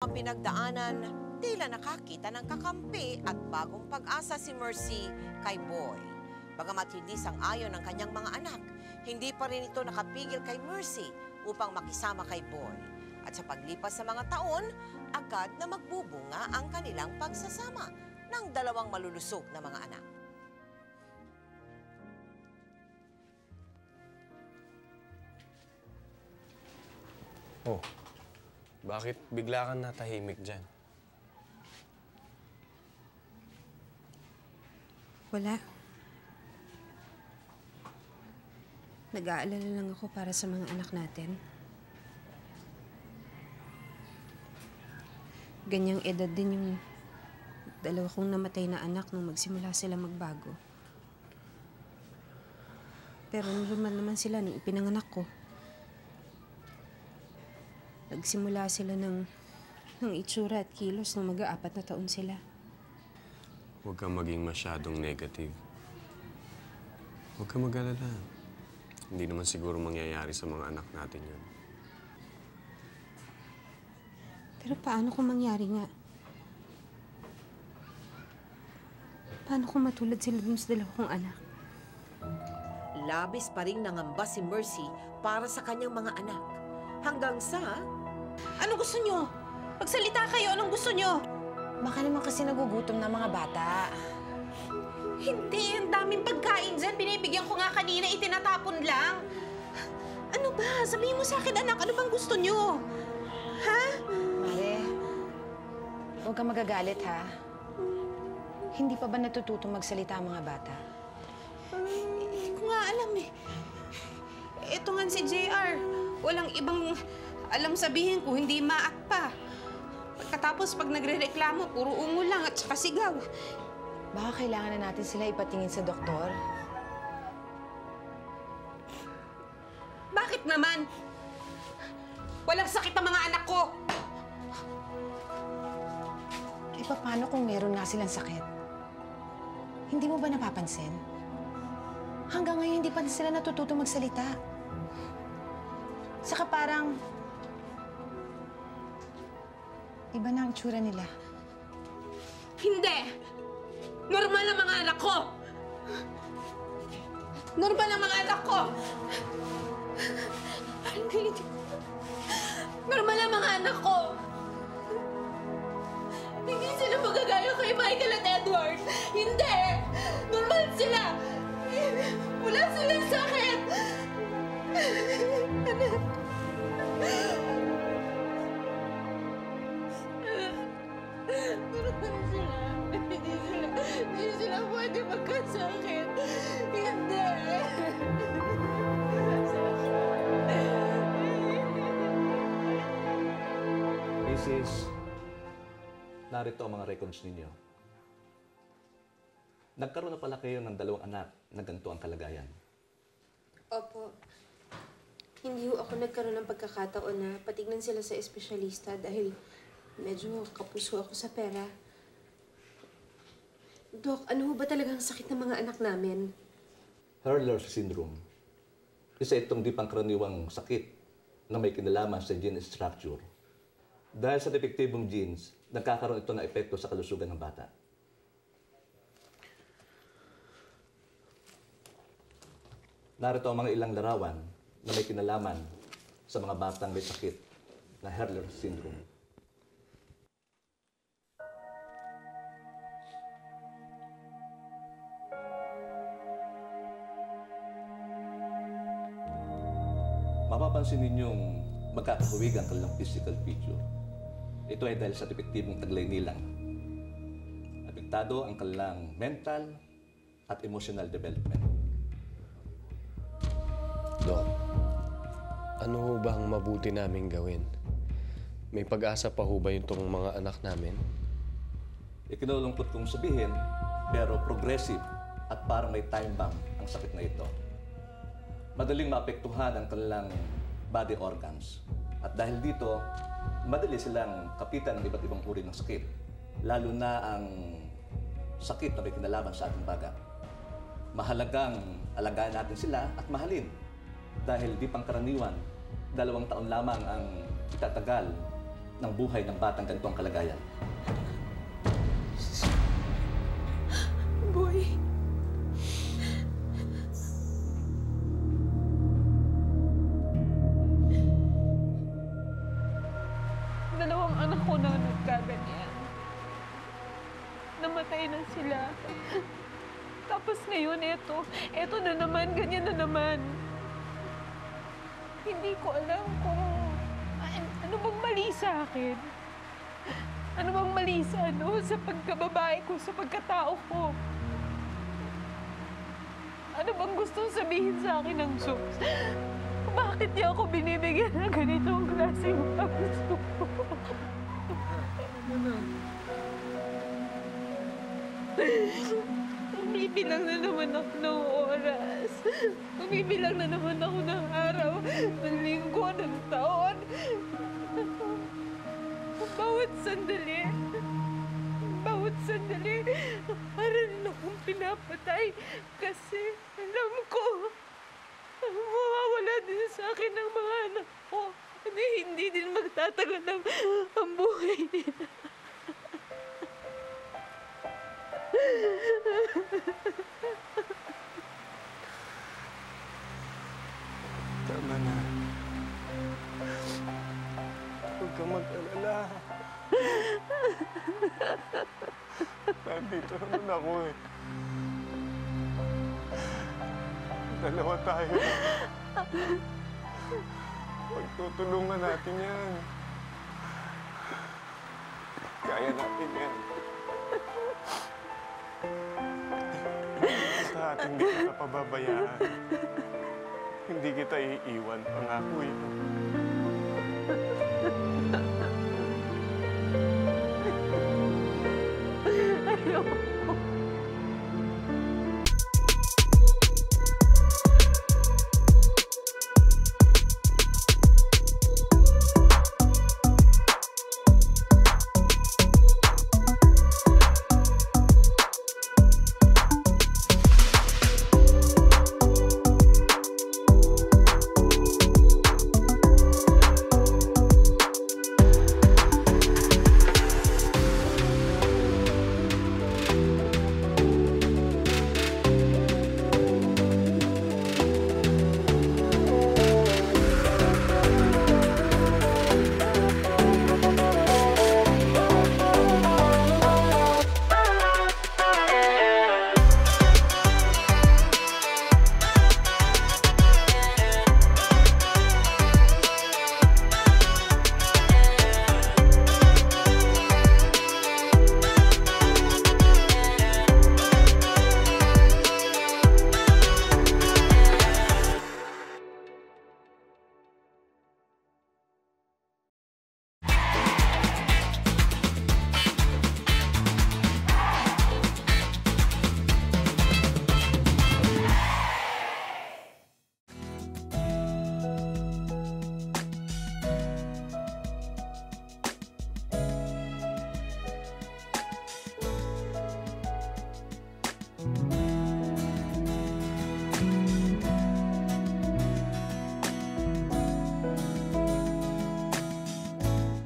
ang pinagdaanan, tila nakakita ng kakampi at bagong pag-asa si Mercy kay Boy. Bagamat hindi sang-ayon ng kanyang mga anak, hindi pa rin ito nakapigil kay Mercy upang makisama kay Boy. At sa paglipas ng mga taon, agad na magbubunga ang kanilang pagsasama ng dalawang malulusog na mga anak. Oh, bakit bigla kang natahimik dyan? Wala. Nag-aalala lang ako para sa mga anak natin. Ganyang edad din yung dalawa kong namatay na anak nung magsimula sila magbago. Pero normal naman sila nung ipinanganak ko. Nagsimula sila ng itsura at kilos nung mag-4 na taon sila. Huwag kang maging masyadong negative. Huwag kang mag-alala. Hindi naman siguro mangyayari sa mga anak natin yun. Pero paano kung mangyari nga? Paano kung matulad sila dun sa dalawa kong anak? Labis pa rin nangamba si Mercy para sa kanyang mga anak. Hanggang sa... Anong gusto nyo? Pagsalita kayo, anong gusto nyo? Baka naman kasi nagugutom na mga bata. Hindi, ang daming pagkain dyan. Binibigyan ko nga kanina, itinatapon lang. Ano ba? Sabihin mo sa akin, anak, ano bang gusto nyo? Ha? Mare, huwag kang magagalit, ha? Hindi pa ba natututo magsalita ang mga bata? Hindi ko nga alam eh. Ito nga si JR. Walang ibang alam sabihin ko, hindi maak pa. Pagkatapos pag nagre-reklamo, puro ungo lang at saka sigaw. Baka kailangan na natin sila ipatingin sa doktor? Bakit naman? Walang sakit ang mga anak ko! E paano kung meron nga silang sakit? Hindi mo ba napapansin? Hanggang ngayon hindi pa sila natututo magsalita. Saka parang... iba na ang tsura nila. Hindi! Normal ang mga anak ko! Normal ang mga anak ko! Hindi. Normal ang mga anak ko! Hindi sila magagaya kay Michael at Edward! Hindi! Normal sila! Wala silang sakit! Hindi sila pwede magkasakit. Hindi. Mrs., narito ang mga records ninyo. Nagkaroon na pala kayo ng 2 anak na ganito ang kalagayan. Opo. Hindi ho ako nagkaroon ng pagkakataon na patignan sila sa espesyalista dahil medyo kapuso ako sa pera. Dok, ano ho ba talagang sakit ng mga anak namin? Hurler syndrome. Isa itong di pangkaraniwang sakit na may kinalaman sa gene structure. Dahil sa depektibong genes, nagkakaroon ito ng epekto sa kalusugan ng bata. Narito ang mga ilang larawan na may kinalaman sa mga batang may sakit na Hurler syndrome. Mapapansin ninyong magkakahuwig ang kanilang physical feature. Ito ay dahil sa depektibong taglay nilang. Apektado ang kanilang mental at emotional development. Dok, ano ho ba ang mabuti naming gawin? May pag-asa pa ho ba yung tong mga anak namin? Ikinulungkot kong sabihin, pero progressive at parang may time bomb ang sakit na ito. Madaling maapektuhan ang kanilang body organs. At dahil dito, madali silang kapitan ng iba't ibang uri ng sakit. Lalo na ang sakit na may kinalaman sa ating baga. Mahalagang alagaan natin sila at mahalin. Dahil di pangkaraniwan, 2 taon lamang ang itatagal ng buhay ng batang ganitong kalagayan. Boy. Dalawang anak ko na nagkaganyan. Namatay na sila. Tapos ngayon, eto na naman, ganyan na naman. Hindi ko alam kung ano bang mali sa akin. Ano bang mali sa pagkababae ko, sa pagkatao ko. Ano bang gustong sabihin sa akin ng Diyos? Bakit niya ako binibigyan ng ganitong klaseng puso? Umibilang na naman ako ng oras. Umibilang na naman ako ng araw, ng linggo, ng taon. Bawat sandali, parang akong pinapatay. Kasi alam ko, mawawala din sa akin ng mga anak ko. Hindi din magtatagal ang buhay nila. Tama na. Huwag ka mag-alala. Nandito naman ako eh. Dalawa tayo. Pagtutulungan natin yan. Kaya natin yan. Basta at hindi kita pababayaan. Hindi kita iiwan, pangako yun. Ayoko.